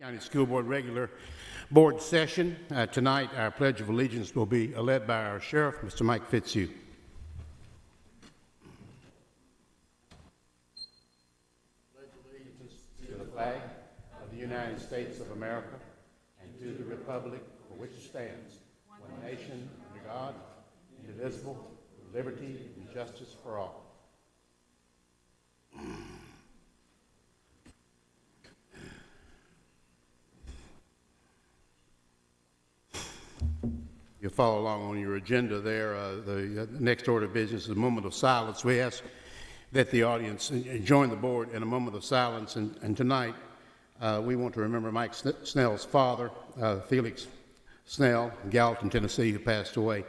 County School Board regular board session. Tonight, our Pledge of Allegiance will be led by our sheriff, Mr. Mike Fitzhugh. Pledge allegiance to the flag of the United States of America and to the republic for which it stands, one nation under God, indivisible, with liberty and justice for all. You'll follow along on your agenda there. The next order of business is a moment of silence. We ask that the audience join the board in a moment of silence. And tonight, we want to remember Mike Snell's father, Felix Snell, in Gallatin, Tennessee, who passed away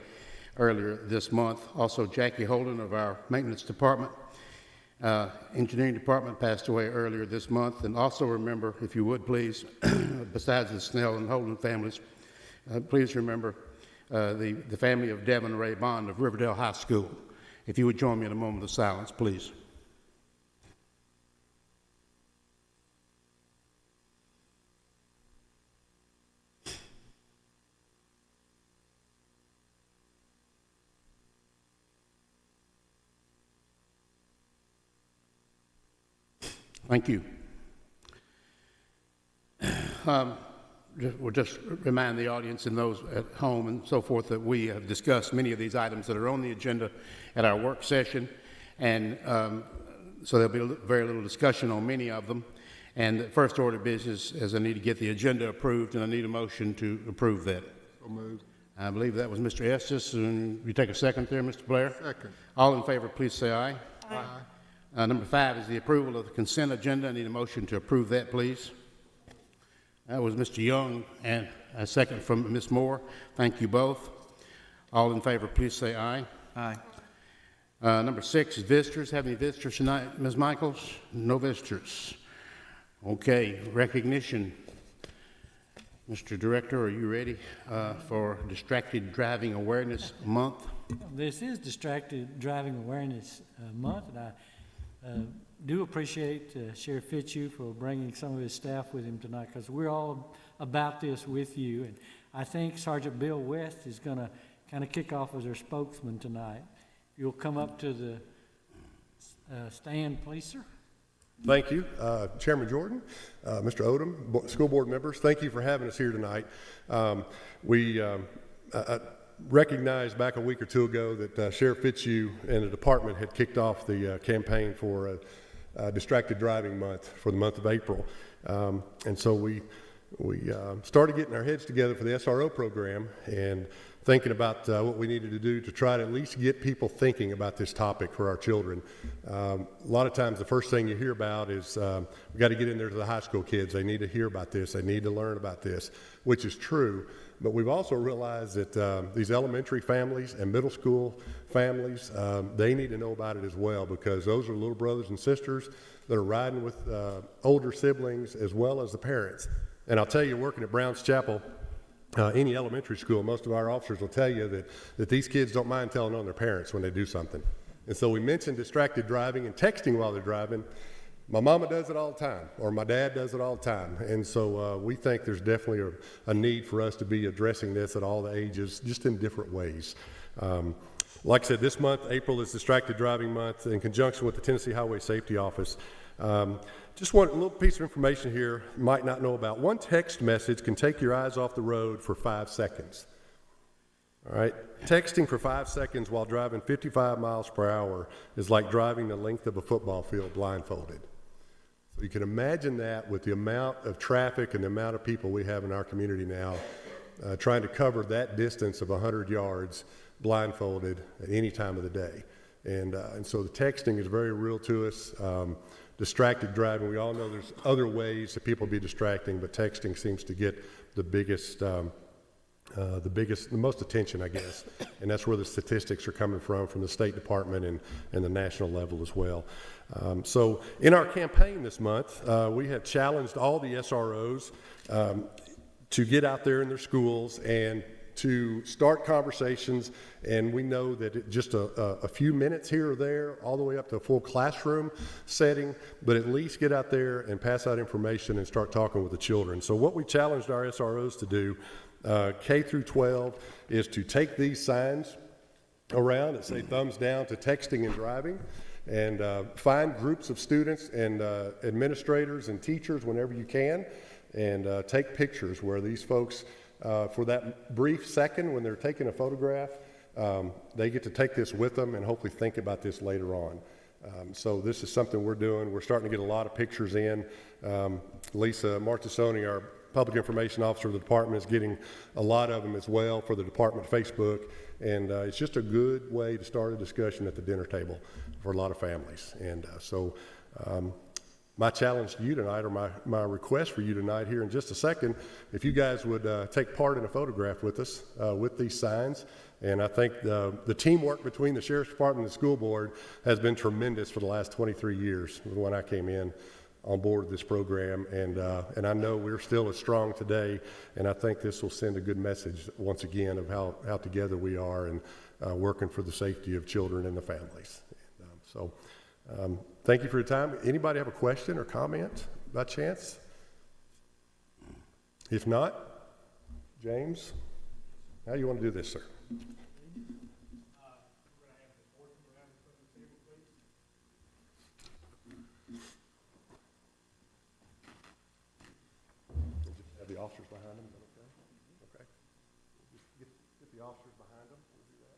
earlier this month. Also, Jackie Holden of our maintenance department, engineering department, passed away earlier this month. And also remember, if you would please, besides the Snell and Holden families, please remember the family of Devin Ray Bond of Riverdale High School. If you would join me in a moment of silence, please. Thank you. We'll just remind the audience and those at home and so forth that we have discussed many of these items that are on the agenda at our work session, and so there'll be very little discussion on many of them. And the first order of business is I need to get the agenda approved, and I need a motion to approve that. So moved. I believe that was Mr. Estes, and you take a second there, Mr. Blair? Second. All in favor, please say aye. Aye. Number 5 is the approval of the consent agenda. I need a motion to approve that, please. That was Mr. Young, and a second from Ms. Moore. Thank you both. All in favor, please say aye. Aye. Number 6 is visitors. Have any visitors tonight, Ms. Michaels? No visitors. Okay, recognition. Mr. Director, are you ready for Distracted Driving Awareness Month? This is Distracted Driving Awareness Month, and I do appreciate Sheriff Fitzhugh for bringing some of his staff with him tonight, because we're all about this with you. And I think Sergeant Bill West is going to kind of kick off as our spokesman tonight. If you'll come up to the stand, please, sir. Thank you, Chairman Jordan, Mr. Odom, school board members. Thank you for having us here tonight. We recognized back a week or two ago that Sheriff Fitzhugh and the department had kicked off the campaign for Distracted Driving Month for the month of April. And so we started getting our heads together for the SRO program and thinking about what we needed to do to try to at least get people thinking about this topic for our children. A lot of times the first thing you hear about is we got to get in there to the high school kids. They need to hear about this. They need to learn about this, which is true. But we've also realized that these elementary families and middle school families, they need to know about it as well, because those are little brothers and sisters that are riding with older siblings as well as the parents. And I'll tell you, working at Browns Chapel, any elementary school, most of our officers will tell you that these kids don't mind telling on their parents when they do something. And so we mentioned distracted driving and texting while they're driving. My mama does it all the time, or my dad does it all the time. And so we think there's definitely a need for us to be addressing this at all the ages, just in different ways. Like I said, this month, April, is Distracted Driving Month in conjunction with the Tennessee Highway Safety Office. Just one little piece of information here you might not know about. One text message can take your eyes off the road for 5 seconds. All right? Texting for 5 seconds while driving 55 miles per hour is like driving the length of a football field blindfolded. So you can imagine that with the amount of traffic and the amount of people we have in our community now, trying to cover that distance of 100 yards blindfolded at any time of the day. And so the texting is very real to us. Distracted driving, we all know there's other ways that people be distracting, but texting seems to get the most attention, I guess. And that's where the statistics are coming from the State Department and the national level as well. So in our campaign this month, we have challenged all the SROs to get out there in their schools and to start conversations, and we know that just a few minutes here or there, all the way up to a full classroom setting, but at least get out there and pass out information and start talking with the children. So what we challenged our SROs to do, K through 12, is to take these signs around that say thumbs down to texting and driving, and find groups of students and administrators and teachers whenever you can, and take pictures where these folks, for that brief second when they're taking a photograph, they get to take this with them and hopefully think about this later on. So this is something we're doing. We're starting to get a lot of pictures in. Lisa Martisoni, our public information officer of the department, is getting a lot of them as well for the department Facebook. And it's just a good way to start a discussion at the dinner table for a lot of families. And so my challenge to you tonight, or my request for you tonight here in just a second, if you guys would take part in a photograph with us with these signs. And I think the teamwork between the Sheriff's Department and the school board has been tremendous for the last 23 years when I came in on board with this program. And I know we're still as strong today, and I think this will send a good message once again of how together we are and working for the safety of children and the families. And, thank you for your time. Anybody have a question or comment by chance? If not, James, how do you want to do this, sir? Have the officers behind them, is that okay? Okay. Just get the officers behind them. We'll do that.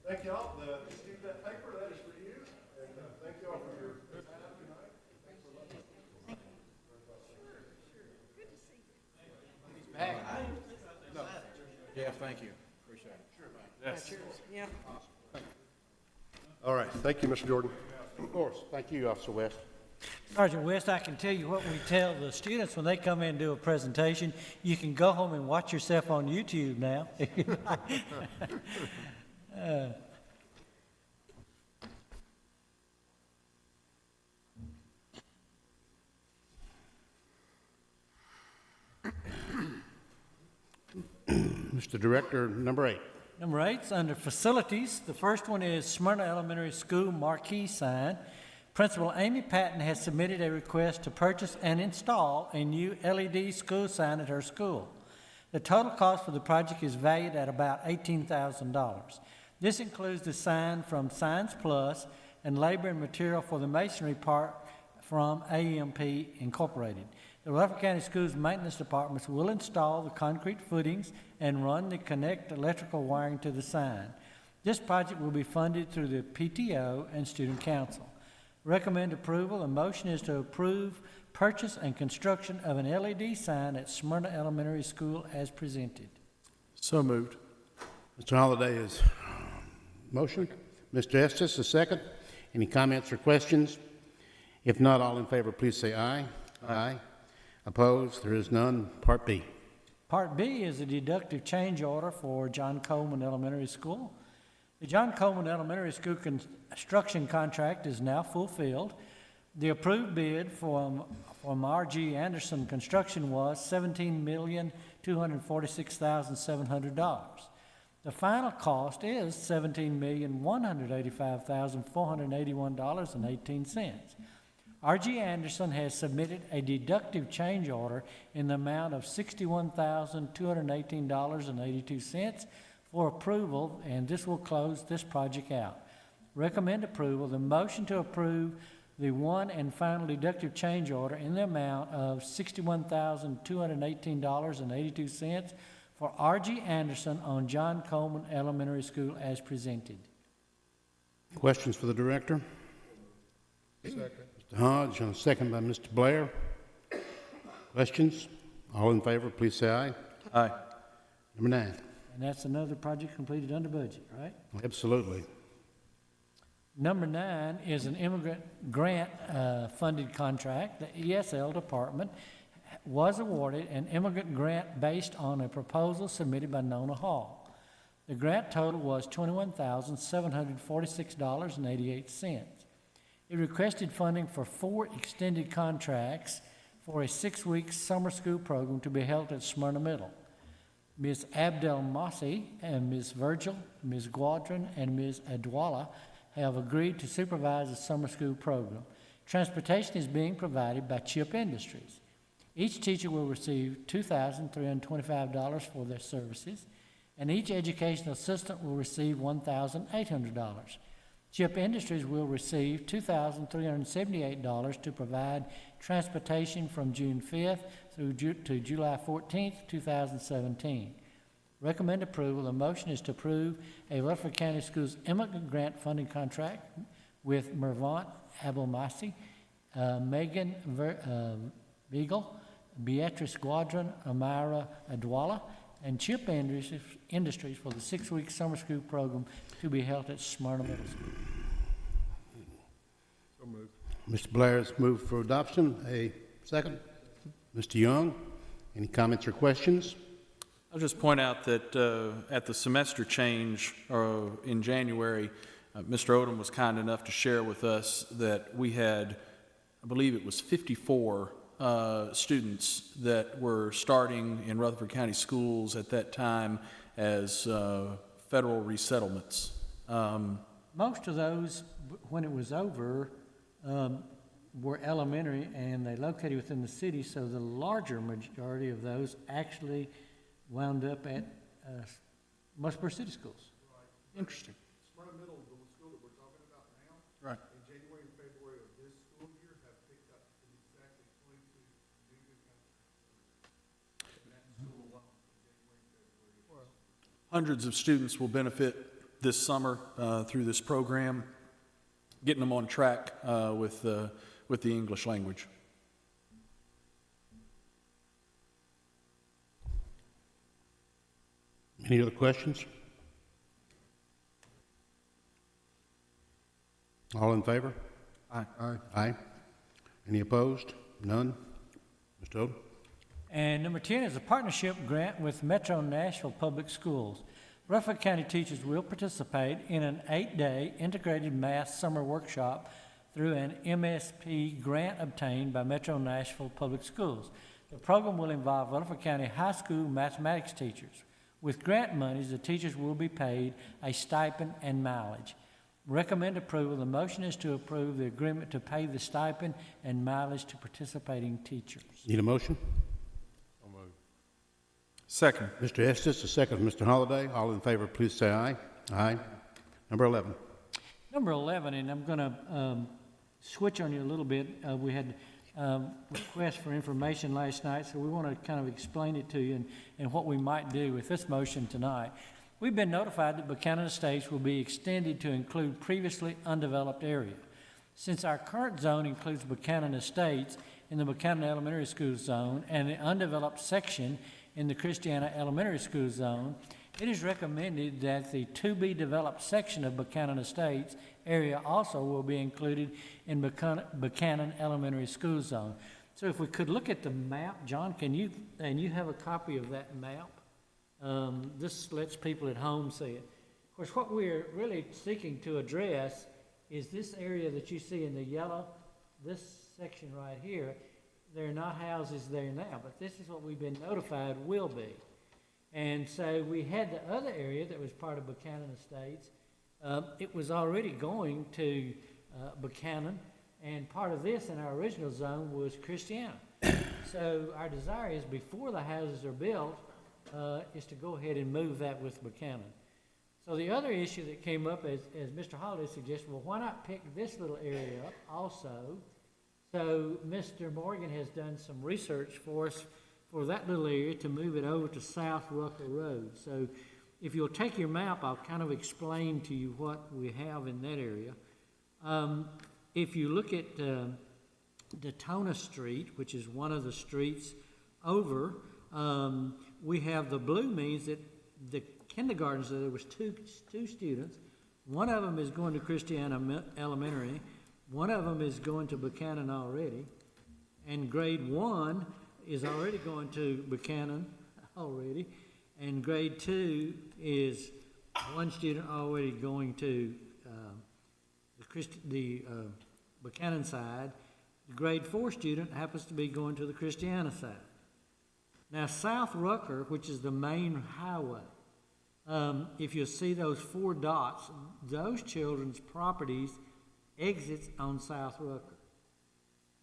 Thank y'all. Just keep that paper. That is for you. And thank y'all for your time tonight. Thanks for letting us. Yeah, thank you. Appreciate it. Sure. Yes. Yeah. All right. Thank you, Mr. Jordan. Of course. Thank you, Officer West. Sergeant West, I can tell you what we tell the students when they come in and do a presentation. You can go home and watch yourself on YouTube now. Mr. Director, number 8. Number 8's under facilities. The first one is Smyrna Elementary School marquee sign. Principal Amy Patton has submitted a request to purchase and install a new LED school sign at her school. The total cost for the project is valued at about $18,000. This includes the sign from Signs Plus and labor and material for the masonry part from AMP Incorporated. The Rutherford County Schools Maintenance Departments will install the concrete footings and run the connect electrical wiring to the sign. This project will be funded through the PTO and Student Council. Recommend approval. The motion is to approve purchase and construction of an LED sign at Smyrna Elementary School as presented. So moved. Mr. Holliday is motion. Mr. Estes, a second. Any comments or questions? If not, all in favor, please say aye. Aye. Opposed? There is none. Part B. Part B is a deductive change order for John Coleman Elementary School. The John Coleman Elementary School construction contract is now fulfilled. The approved bid from R.G. Anderson Construction was $17,246,700. The final cost is $17,185,481.18. R.G. Anderson has submitted a deductive change order in the amount of $61,218.82 for approval, and this will close this project out. Recommend approval. The motion to approve the one and final deductive change order in the amount of $61,218.82 for R.G. Anderson on John Coleman Elementary School as presented. Questions for the director? Second. Mr. Hodge, and a second by Mr. Blair. Questions? All in favor, please say aye. Aye. Number 9. And that's another project completed under budget, right? Absolutely. Number 9 is an immigrant grant funded contract. The ESL department was awarded an immigrant grant based on a proposal submitted by Nona Hall. The grant total was $21,746.88. It requested funding for 4 extended contracts for a 6-week summer school program to be held at Smyrna Middle. Ms. Abdel Mossi and Ms. Virgil, Ms. Guadron, and Ms. Adwala have agreed to supervise the summer school program. Transportation is being provided by CHIP Industries. Each teacher will receive $2,325 for their services, and each educational assistant will receive $1,800. CHIP Industries will receive $2,378 to provide transportation from June 5th through to July 14th, 2017. Recommend approval. The motion is to approve a Rutherford County Schools immigrant grant funding contract with Mervant Abelmasi, Megan Beagle, Beatrice Guadron, Amira Adwala, and CHIP Industries for the 6-week summer school program to be held at Smyrna Middle School. So moved. Mr. Blair has moved for adoption. A second. Mr. Young, any comments or questions? I'll just point out that at the semester change in January, Mr. Odom was kind enough to share with us that we had, I believe it was 54 students that were starting in Rutherford County Schools at that time as federal resettlements. Most of those, when it was over, were elementary, and they located within the city, so the larger majority of those actually wound up at Musper City Schools. Interesting. Smyrna Middle, the school that we're talking about now, Right. in January and February of this school year have picked up exactly 22 new and that school alone in January and February. Hundreds of students will benefit this summer through this program, getting them on track with the English language. Any other questions? All in favor? Aye. Aye. Aye. Any opposed? None? Mr. Odom? And number 10 is a partnership grant with Metro Nashville Public Schools. Rutherford County teachers will participate in an 8-day integrated math summer workshop through an MSP grant obtained by Metro Nashville Public Schools. The program will involve Rutherford County high school mathematics teachers. With grant monies, the teachers will be paid a stipend and mileage. Recommend approval. The motion is to approve the agreement to pay the stipend and mileage to participating teachers. Need a motion? Second. Mr. Estes, a second. Mr. Holliday, all in favor, please say aye. Aye. Number 11. Number 11, and I'm going to switch on you a little bit. We had requests for information last night, so we want to kind of explain it to you and what we might do with this motion tonight. We've been notified that Buchanan Estates will be extended to include previously undeveloped area. Since our current zone includes Buchanan Estates in the Buchanan Elementary School zone and the undeveloped section in the Christiana Elementary School zone, it is recommended that the to-be-developed section of Buchanan Estates area also will be included in Buchanan Elementary School Zone. So if we could look at the map, John, and you have a copy of that map? This lets people at home see it. Of course, what we're really seeking to address is this area that you see in the yellow, this section right here. There are not houses there now, but this is what we've been notified will be. And so we had the other area that was part of Buchanan Estates. It was already going to Buchanan, and part of this in our original zone was Christiana. So our desire is, before the houses are built, is to go ahead and move that with Buchanan. So the other issue that came up, as Mr. Holliday suggested, well, why not pick this little area up also? So Mr. Morgan has done some research for us for that little area to move it over to South Rucker Road. So if you'll take your map, I'll kind of explain to you what we have in that area. If you look at Daytona Street, which is one of the streets over, we have the blue means that the kindergartens, there was two students. One of them is going to Christiana Elementary. One of them is going to Buchanan already. And grade 1 is already going to Buchanan already. And grade 2 is one student already going to the Buchanan side. The grade 4 student happens to be going to the Christiana side. Now, South Rucker, which is the main highway, if you see those 4 dots, those children's properties exits on South Rucker.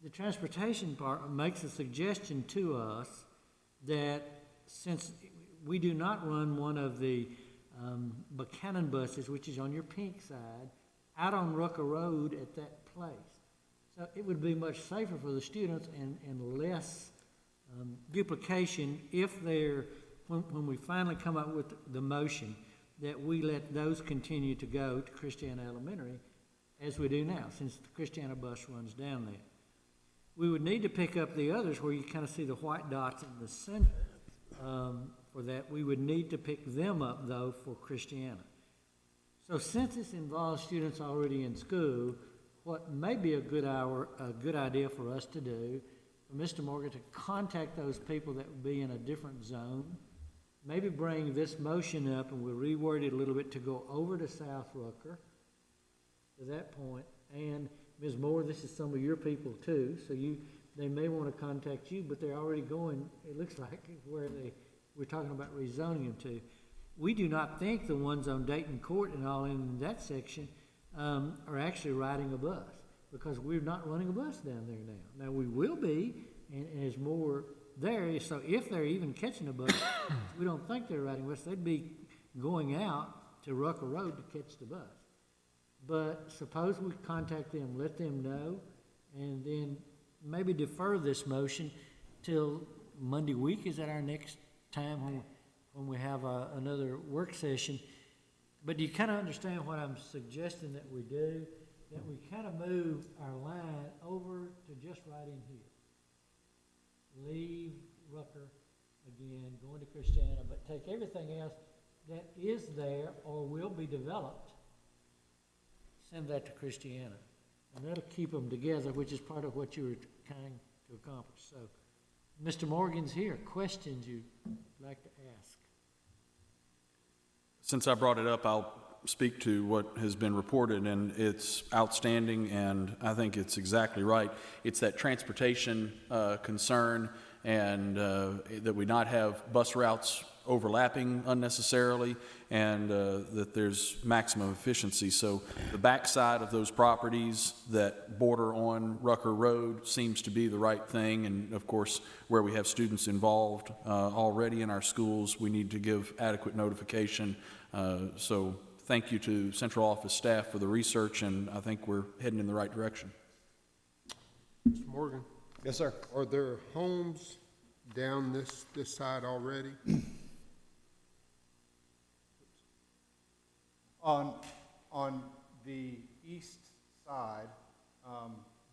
The transportation part makes a suggestion to us that since we do not run one of the Buchanan buses, which is on your pink side, out on Rucker Road at that place. So it would be much safer for the students and less duplication if they're, when we finally come up with the motion, that we let those continue to go to Christiana Elementary as we do now, since the Christiana bus runs down there. We would need to pick up the others where you kind of see the white dots in the center. For that, we would need to pick them up, though, for Christiana. So since this involves students already in school, what may be a good idea for us to do, for Mr. Morgan to contact those people that would be in a different zone, maybe bring this motion up, and we'll reword it a little bit to go over to South Rucker to that point. And Ms. Moore, this is some of your people too, so they may want to contact you, but they're already going, it looks like, where we're talking about rezoning them to. We do not think the ones on Dayton Court and all in that section are actually riding a bus, because we're not running a bus down there now. Now, we will be, and there's more there, so if they're even catching a bus, we don't think they're riding a bus. They'd be going out to Rucker Road to catch the bus. But suppose we contact them, let them know, and then maybe defer this motion till Monday week. Is that our next time when we have another work session? But do you kind of understand what I'm suggesting that we do? That we kind of move our line over to just right in here. Leave Rucker again, going to Christiana, but take everything else that is there or will be developed, send that to Christiana. And that'll keep them together, which is part of what you were trying to accomplish. So, Mr. Morgan's here. Questions you'd like to ask? Since I brought it up, I'll speak to what has been reported, and it's outstanding, and I think it's exactly right. It's that transportation concern, and that we not have bus routes overlapping unnecessarily, and that there's maximum efficiency. So the backside of those properties that border on Rucker Road seems to be the right thing, and of course, where we have students involved already in our schools, we need to give adequate notification. So thank you to central office staff for the research, and I think we're heading in the right direction. Mr. Morgan, Yes, sir. are there homes down this side already? On the east side,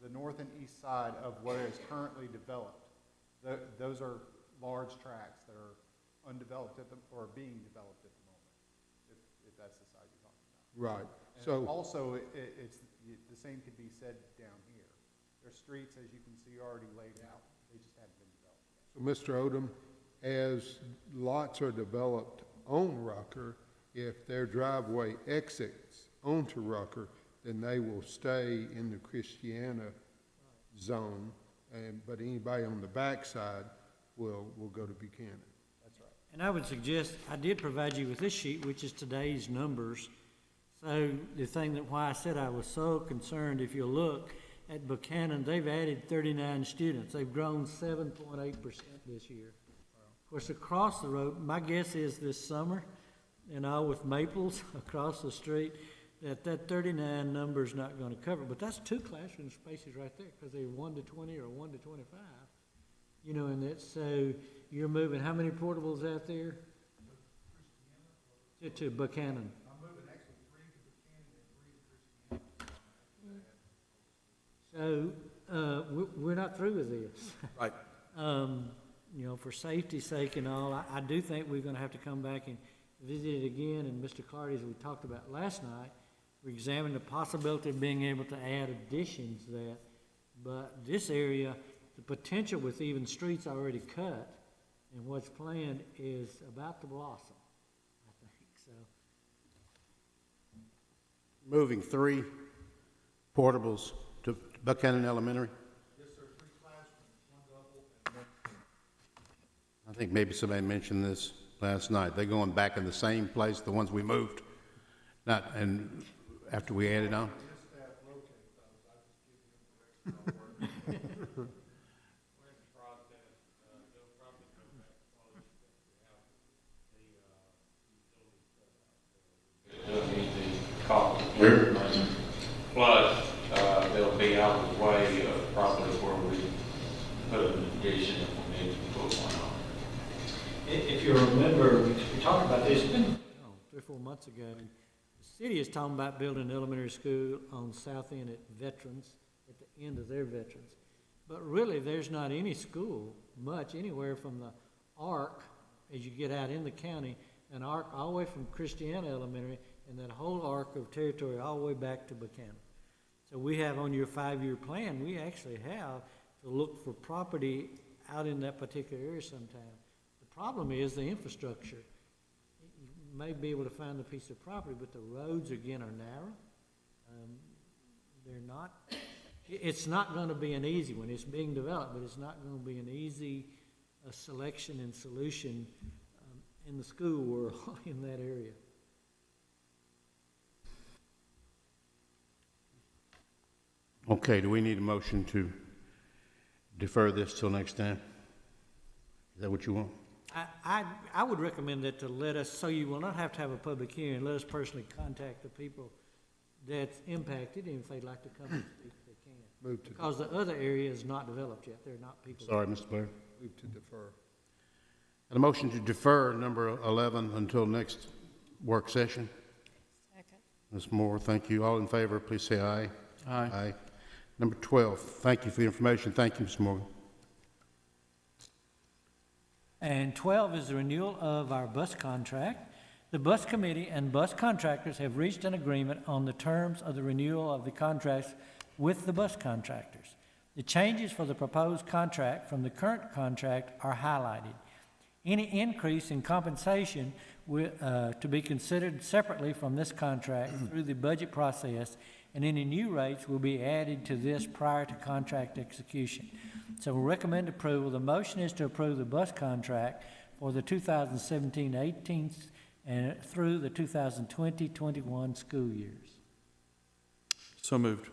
the north and east side of where it's currently developed, those are large tracts that are undeveloped or being developed at the moment. Right, And so, also, the same could be said down here. There's streets, as you can see, already laid out, they just haven't been developed. so Mr. Odom, as lots are developed on Rucker, if their driveway exits onto Rucker, then they will stay in the Christiana zone, but anybody on the backside will go to Buchanan. That's right. And I would suggest, I did provide you with this sheet, which is today's numbers. So the thing that why I said I was so concerned, if you look at Buchanan, they've added 39 students. They've grown 7.8% this year. Of course, across the road, my guess is this summer, and all with Maples across the street, that 39 number's not gonna cover, but that's 2 classroom spaces right there, because they're 1 to 20 or 1 to 25. You know, and that's, so you're moving, how many portables out there? To Buchanan. So, we're not through with this. Right. You know, for safety's sake and all, I do think we're gonna have to come back and visit it again, and Mr. Carty, as we talked about last night, we examined the possibility of being able to add additions to that. But this area, the potential with even streets already cut and what's planned is about to blossom, I think, so. Moving 3 portables to Buchanan Elementary? Yes, sir, 3 classrooms, 1 double and 1 I think maybe somebody mentioned this last night. They're going back in the same place, the ones we moved, not, and after we added on? They'll need the cost of information. Plus, they'll be out of the way of property where we put an addition if we need to put one on. If you remember, we talked about this, it's been, 3 or 4 months ago. The city is talking about building an elementary school on south end at Veterans, at the end of their Veterans. But really, there's not any school, much, anywhere from the arc, as you get out in the county, an arc all the way from Christiana Elementary, and that whole arc of territory all the way back to Buchanan. So we have on your 5-year plan, we actually have to look for property out in that particular area sometime. The problem is the infrastructure. You may be able to find a piece of property, but the roads again are narrow. They're not, it's not gonna be an easy one. It's being developed, but it's not gonna be an easy selection and solution in the school world in that area. Okay, do we need a motion to defer this till next time? Is that what you want? I would recommend that to let us, so you will not have to have a public hearing, let us personally contact the people that's impacted, and if they'd like to come and speak, they can. Move to, Because the other area is not developed yet, they're not people. Sorry, Mr. Blair. move to defer. And a motion to defer number 11 until next work session. Second. Ms. Moore, thank you. All in favor, please say aye. Aye. Aye. Number 12, thank you for the information. Thank you, Ms. Morgan. And 12 is the renewal of our bus contract. The bus committee and bus contractors have reached an agreement on the terms of the renewal of the contracts with the bus contractors. The changes for the proposed contract from the current contract are highlighted. Any increase in compensation to be considered separately from this contract through the budget process, and any new rates will be added to this prior to contract execution. So we recommend approval. The motion is to approve the bus contract for the 2017-18 and through the 2020-21 school years. So moved.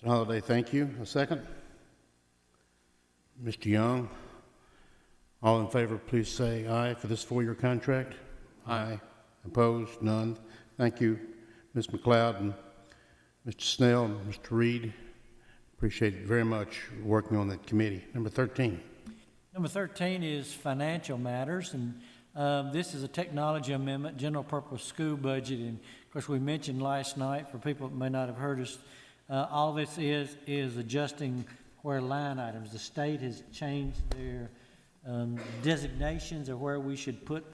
Mr. Holliday, thank you. A second? Mr. Young, all in favor, please say aye for this 4-year contract. Aye. Opposed? None. Thank you, Ms. McLeod and Mr. Snell and Mr. Reed. Appreciate it very much working on that committee. Number 13. Number 13 is financial matters, and this is a technology amendment, general purpose school budget. And of course, we mentioned last night, for people that may not have heard us, all this is adjusting where line items. The state has changed their designations of where we should put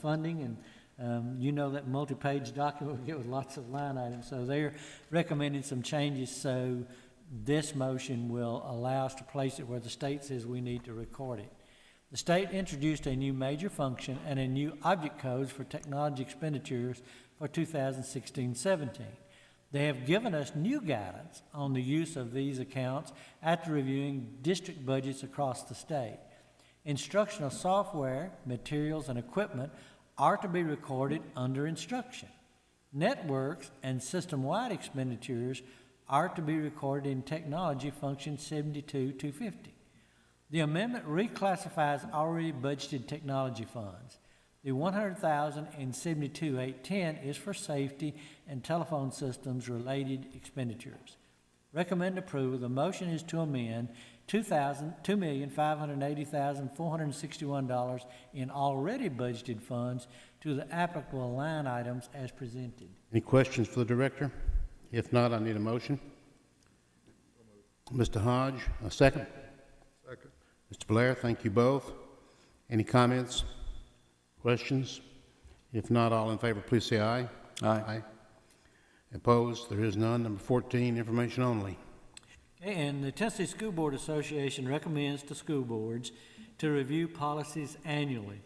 funding, and You know that multi-page document we get with lots of line items, so they're recommending some changes, so this motion will allow us to place it where the state says we need to record it. The state introduced a new major function and a new object codes for technology expenditures for 2016-17. They have given us new guidance on the use of these accounts after reviewing district budgets across the state. Instructional software, materials, and equipment are to be recorded under instruction. Networks and system-wide expenditures are to be recorded in technology function 72250. The amendment reclassifies already budgeted technology funds. The $100,000 in 72810 is for safety and telephone systems related expenditures. Recommend approval. The motion is to amend $2,580,461 in already budgeted funds to the applicable line items as presented. Any questions for the director? If not, I need a motion. Mr. Hodge, a second. Second. Mr. Blair, thank you both. Any comments? Questions? If not, all in favor, please say aye. Aye. Opposed? There is none. Number 14, information only. And the Tennessee School Board Association recommends to school boards to review policies annually.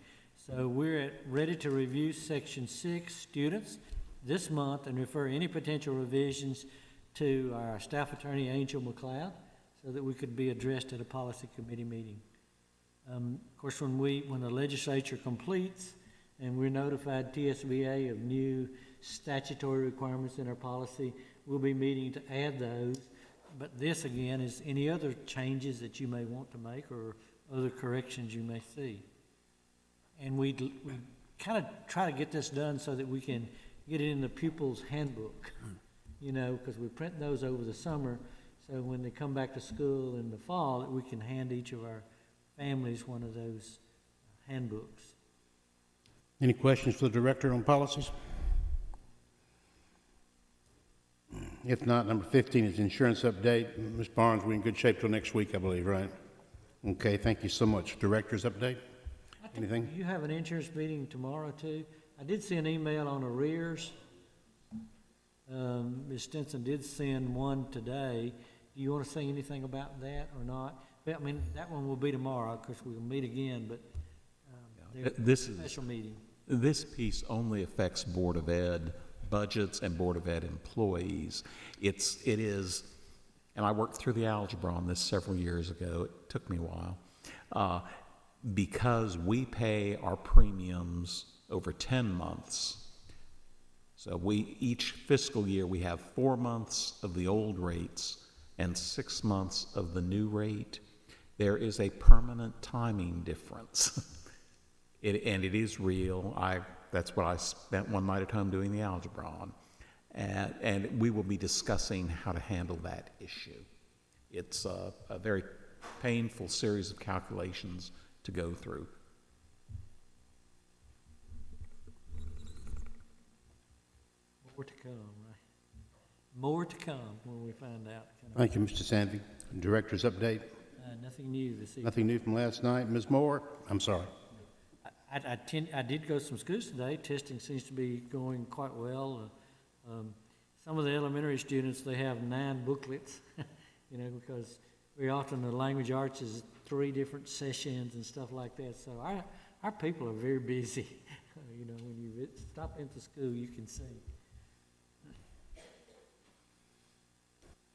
So we're ready to review Section 6 students this month and refer any potential revisions to our staff attorney, Angel McLeod, so that we could be addressed at a policy committee meeting. Of course, when the legislature completes and we're notified TSBA of new statutory requirements in our policy, we'll be meeting to add those. But this, again, is any other changes that you may want to make or other corrections you may see. And we kind of try to get this done so that we can get it in the pupil's handbook, you know, because we print those over the summer, so when they come back to school in the fall, that we can hand each of our families one of those handbooks. Any questions for the director on policies? If not, number 15 is insurance update. Ms. Barnes, we're in good shape till next week, I believe, right? Okay, thank you so much. Director's update? Anything? You have an insurance meeting tomorrow, too? I did see an email on arrears. Ms. Stinson did send one today. Do you want to say anything about that or not? Well, I mean, that one will be tomorrow, because we'll meet again, but there's This a is, special meeting. this piece only affects Board of Ed budgets and Board of Ed employees. It is, and I worked through the algebra on this several years ago. It took me a while. Because we pay our premiums over 10 months. So each fiscal year, we have 4 months of the old rates and 6 months of the new rate. There is a permanent timing difference. And it is real. That's what I spent one night at home doing the algebra on. And we will be discussing how to handle that issue. It's a very painful series of calculations to go through. More to come, right? More to come when we find out. Thank you, Mr. Sanvey. Director's update? Nothing new this evening. Nothing new from last night. Ms. Moore? I'm sorry. I did go to some schools today. Testing seems to be going quite well. Some of the elementary students, they have 9 booklets, you know, because very often the language arts is 3 different sessions and stuff like that. So our people are very busy. You know, when you stop into school, you can see.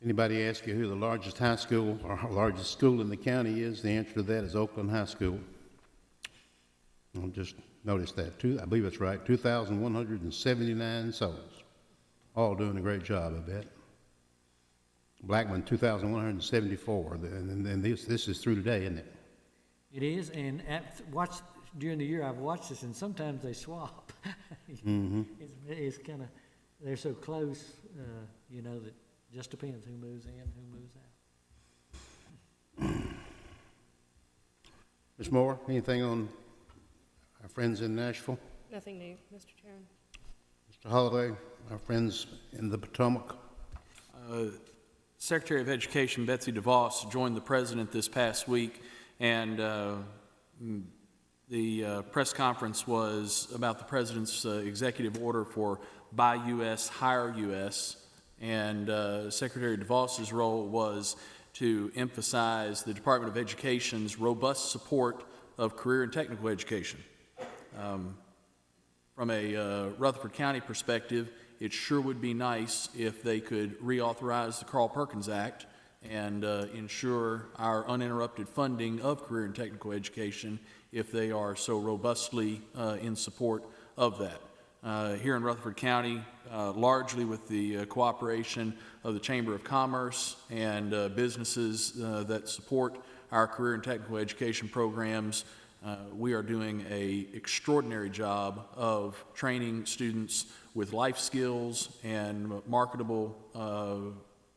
Anybody ask you who the largest high school or largest school in the county is? The answer to that is Oakland High School. I'll just notice that. I believe it's right. 2,179 souls. All doing a great job, I bet. Blackman, 2,174. And this is through today, isn't it? It is, and during the year I've watched this, and sometimes they swap. It's kind of, they're so close, you know, that just depends who moves in, who moves out. Ms. Moore, anything on our friends in Nashville? Nothing new, Mr. Chairman. Mr. Holloway, our friends in the Potomac? Secretary of Education Betsy DeVos joined the president this past week and The press conference was about the president's executive order for Buy U.S., Hire U.S., and Secretary DeVos's role was to emphasize the Department of Education's robust support of career and technical education. From a Rutherford County perspective, it sure would be nice if they could reauthorize the Carl Perkins Act and ensure our uninterrupted funding of career and technical education if they are so robustly in support of that. Here in Rutherford County, largely with the cooperation of the Chamber of Commerce and businesses that support our career and technical education programs, we are doing an extraordinary job of training students with life skills and marketable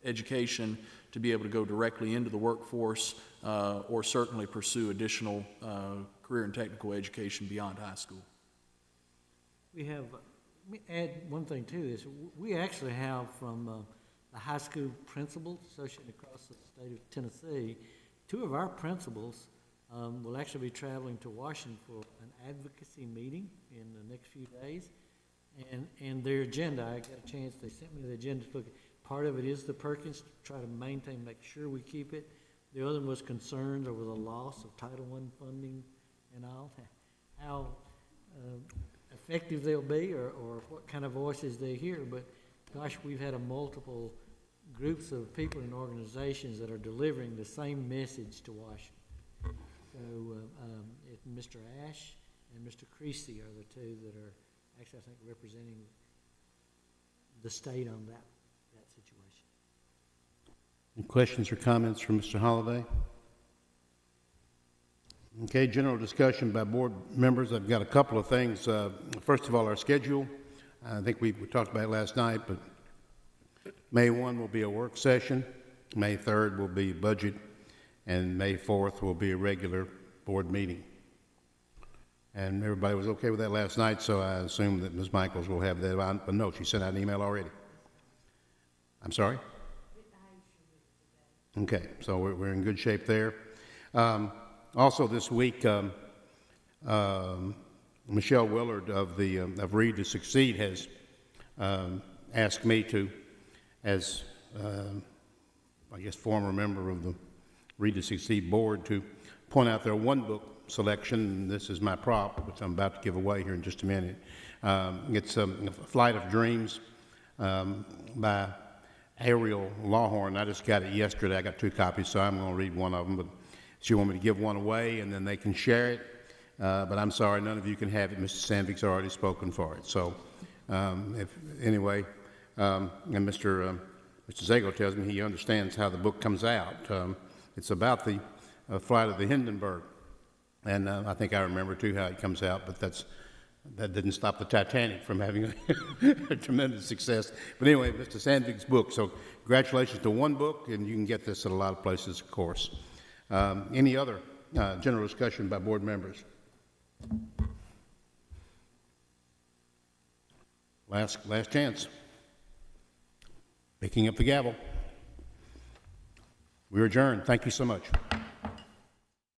education to be able to go directly into the workforce or certainly pursue additional career and technical education beyond high school. We have, let me add one thing to this. We actually have from the high school principals associated across the state of Tennessee, 2 of our principals will actually be traveling to Washington for an advocacy meeting in the next few days. And their agenda, I got a chance, they sent me the agenda to look at. Part of it is the Perkins, to try to maintain, make sure we keep it. The other one was concerns over the loss of Title I funding and all, how effective they'll be or what kind of voices they hear. But gosh, we've had multiple groups of people and organizations that are delivering the same message to Washington. So Mr. Ash and Mr. Creasy are the 2 that are actually, I think, representing the state on that situation. Any questions or comments from Mr. Holliday? Okay, general discussion by board members. I've got a couple of things. First of all, our schedule. I think we talked about it last night, but May 1 will be a work session. May 3rd will be budget, and May 4th will be a regular board meeting. And everybody was okay with that last night, so I assume that Ms. Michaels will have that on. But no, she sent out an email already. I'm sorry? Okay, so we're in good shape there. Also this week, Michelle Willard of Read to Succeed has asked me to, as I guess former member of the Read to Succeed board, to point out their one book selection. This is my prop, which I'm about to give away here in just a minute. It's Flight of Dreams by Ariel Lawhorn. I just got it yesterday. I got 2 copies, so I'm going to read one of them. But she wanted me to give one away, and then they can share it. But I'm sorry, none of you can have it. Mr. Sandvik's already spoken for it. So, anyway, and Mr. Zago tells me he understands how the book comes out. It's about the flight of the Hindenburg. And I think I remember, too, how it comes out, but that didn't stop the Titanic from having a tremendous success. But anyway, Mr. Sandvik's book. So congratulations to one book, and you can get this at a lot of places, of course. Any other general discussion by board members? Last chance. Picking up the gavel. We're adjourned. Thank you so much.